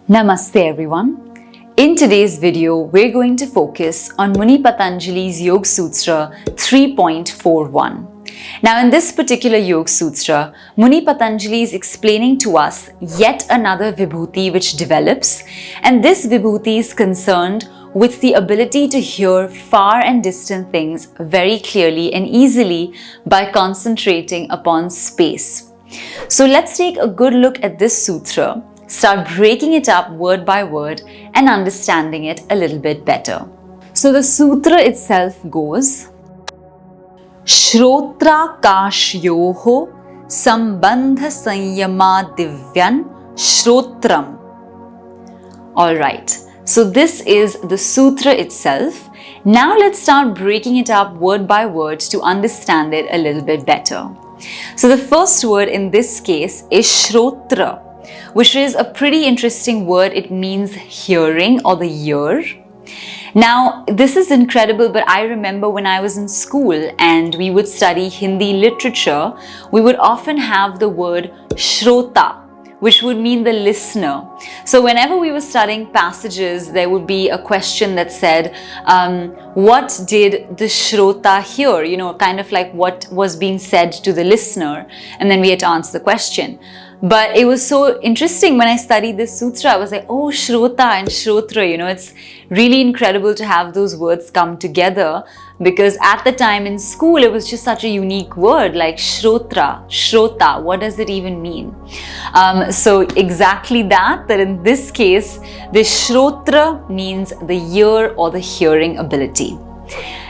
Namaste everyone. In today's video, we're going to focus on Muni Patanjali's Yoga Sutra 3.41. Now in this particular Yoga Sutra, Muni Patanjali is explaining to us yet another Vibhuti which develops, and this Vibhuti is concerned with the ability to hear far and distant things very clearly and easily by concentrating upon space. So let's take a good look at this sutra, start breaking it up word by word and understanding it a little bit better. So the sutra itself goes, Shrotra Kashyoho Sambandha Sayama Divyam Shrotram. Alright, so this is the sutra itself. Now let's start breaking it up word by word to understand it a little bit better. So the first word in this case is Shrotra, which is a pretty interesting word. It means hearing or the ear. Now, this is incredible, but I remember when I was in school and we would study Hindi literature, we would often have the word Shrota, which would mean the listener. So whenever we were studying passages, there would be a question that said, what did the Shrota hear? You know, kind of like what was being said to the listener. And then we had to answer the question. But it was so interesting when I studied this sutra. I was like, oh, Shrota and Shrotra, you know, it's really incredible to have those words come together, because at the time in school, it was just such a unique word like Shrotra, Shrota. What does it even mean? So exactly that in this case, the Shrotra means the ear or the hearing ability.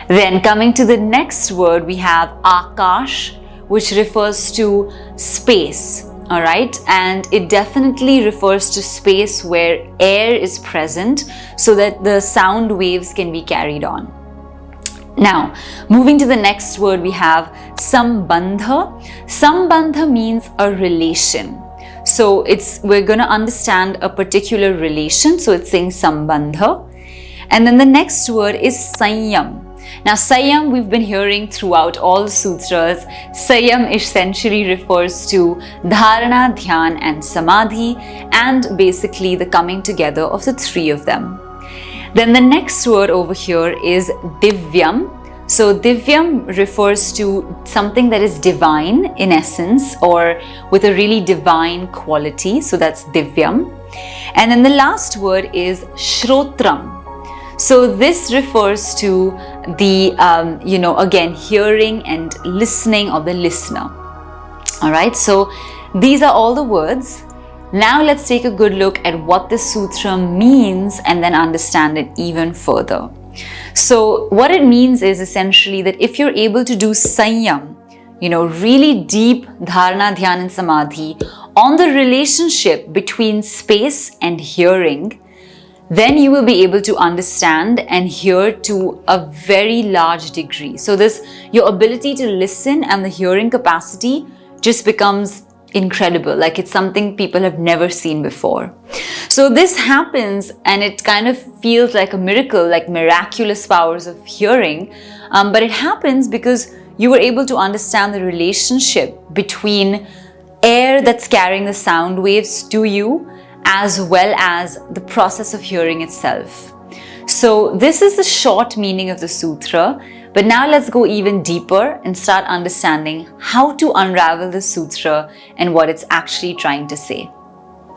Then coming to the next word, we have Akash, which refers to space. Alright, and it definitely refers to space where air is present so that the sound waves can be carried on. Now, moving to the next word, we have Sambandha. Sambandha means a relation. So we're going to understand a particular relation. So it's saying Sambandha. And then the next word is Sayam. Now, Sayam we've been hearing throughout all the sutras. Sayam essentially refers to Dharana, Dhyan and Samadhi, and basically the coming together of the three of them. Then the next word over here is Divyam. So Divyam refers to something that is divine in essence or with a really divine quality. So that's Divyam. And then the last word is Shrotram. So this refers to the, again, hearing and listening of the listener. All right, so these are all the words. Now let's take a good look at what this sutra means and then understand it even further. So what it means is essentially that if you're able to do Sayam, really deep Dharana, Dhyan and Samadhi on the relationship between space and hearing, then you will be able to understand and hear to a very large degree. So your ability to listen and the hearing capacity just becomes incredible. Like it's something people have never seen before. So this happens and it kind of feels like a miracle, like miraculous powers of hearing. But it happens because you were able to understand the relationship between air that's carrying the sound waves to you, as well as the process of hearing itself. So this is the short meaning of the sutra, but now let's go even deeper and start understanding how to unravel the sutra and what it's actually trying to say.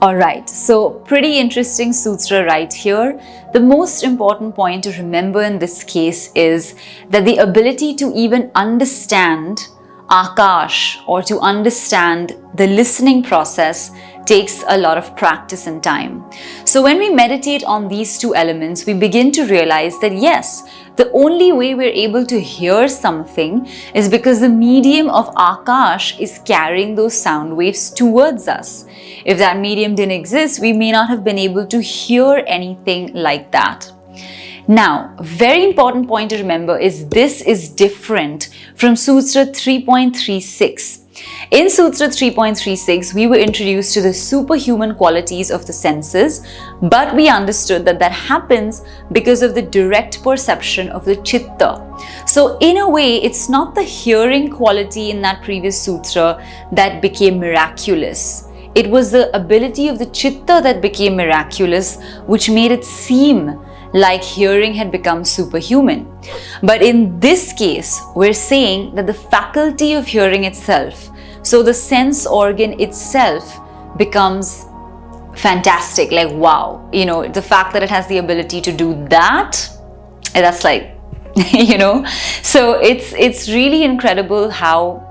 Alright, so pretty interesting sutra right here. The most important point to remember in this case is that the ability to even understand Akash or to understand the listening process takes a lot of practice and time. So when we meditate on these two elements, we begin to realize that yes, the only way we're able to hear something is because the medium of Akash is carrying those sound waves towards us. If that medium didn't exist, we may not have been able to hear anything like that. Now, very important point to remember is this is different from Sutra 3.36. In Sutra 3.36, we were introduced to the superhuman qualities of the senses, but we understood that that happens because of the direct perception of the chitta. So in a way, it's not the hearing quality in that previous sutra that became miraculous. it was the ability of the chitta that became miraculous, which made it seem like hearing had become superhuman. But in this case, we're saying that the faculty of hearing itself, so the sense organ itself, becomes fantastic. Like, wow, the fact that it has the ability to do that, that's like, so it's really incredible how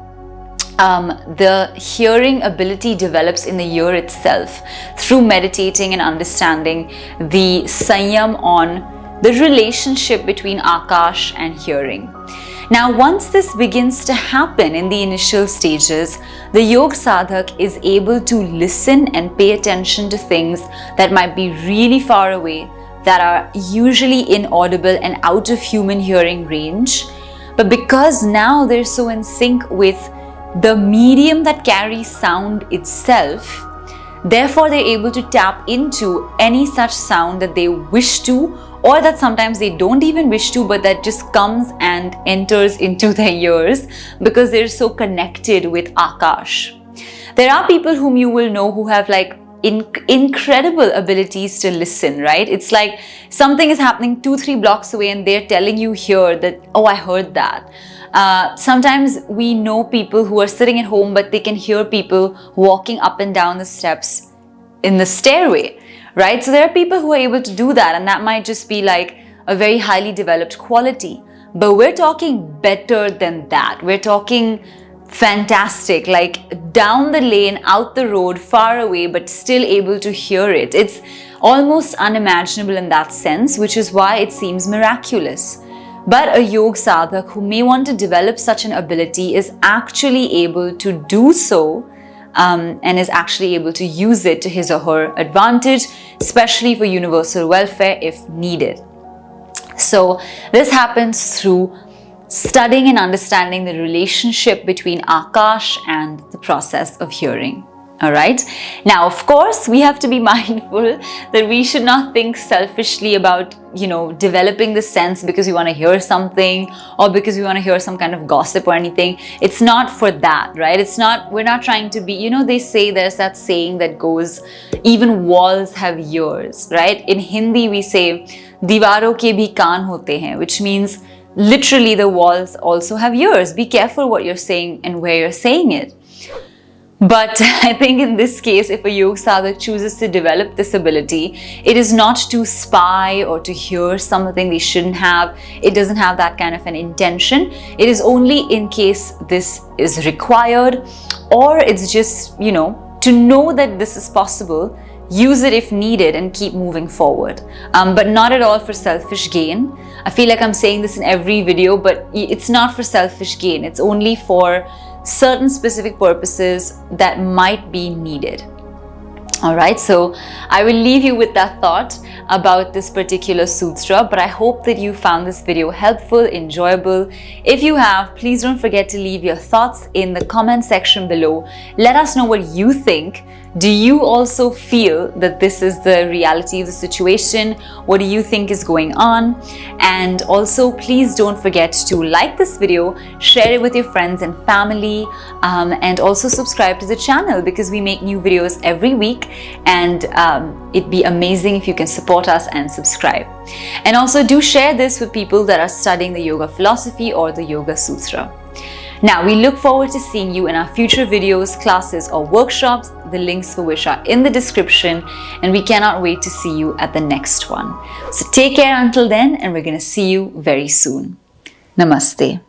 the hearing ability develops in the ear itself through meditating and understanding the Sayam on the relationship between Akash and hearing. Now, once this begins to happen in the initial stages, the yoga sadhak is able to listen and pay attention to things that might be really far away, that are usually inaudible and out of human hearing range. But because now they're so in sync with the medium that carries sound itself, therefore they're able to tap into any such sound that they wish to, or that sometimes they don't even wish to, but that just comes and enters into their ears because they're so connected with Akash. There are people whom you will know who have like incredible abilities to listen, right? It's like something is happening 2-3 blocks away and they're telling you here that, oh, I heard that. Sometimes we know people who are sitting at home, but they can hear people walking up and down the steps in the stairway, right? So there are people who are able to do that, and that might just be like a very highly developed quality. But we're talking better than that. We're talking fantastic, like down the lane, out the road, far away, but still able to hear it. It's almost unimaginable in that sense, which is why it seems miraculous. But a yoga sadhak who may want to develop such an ability is actually able to do so, and is actually able to use it to his or her advantage, especially for universal welfare if needed. So this happens through studying and understanding the relationship between Akash and the process of hearing. Alright? Now, of course, we have to be mindful that we should not think selfishly about, developing the sense because we want to hear something or because we want to hear some kind of gossip or anything. It's not for that, right? We're not trying to be, they say there's that saying that goes, even walls have ears, right? In Hindi, we say, Diwaron ke bhi kaan hote hain, which means literally the walls also have ears. Be careful what you're saying and where you're saying it. But I think in this case, if a yoga sadhak chooses to develop this ability, it is not to spy or to hear something they shouldn't have. It doesn't have that kind of an intention. It is only in case this is required, or it's just, to know that this is possible, use it if needed and keep moving forward. But not at all for selfish gain. I feel like I'm saying this in every video, but it's not for selfish gain. It's only for certain specific purposes that might be needed. Alright, so I will leave you with that thought about this particular sutra, but I hope that you found this video helpful, enjoyable. If you have, please don't forget to leave your thoughts in the comment section below. Let us know what you think. Do you also feel that this is the reality of the situation? What do you think is going on? And also, please don't forget to like this video, share it with your friends and family, and also subscribe to the channel because we make new videos every week, and it'd be amazing if you can support us and subscribe. And also do share this with people that are studying the yoga philosophy or the Yoga Sutra. Now, we look forward to seeing you in our future videos, classes or workshops, the links for which are in the description, and we cannot wait to see you at the next one. So take care until then, and we're going to see you very soon. Namaste.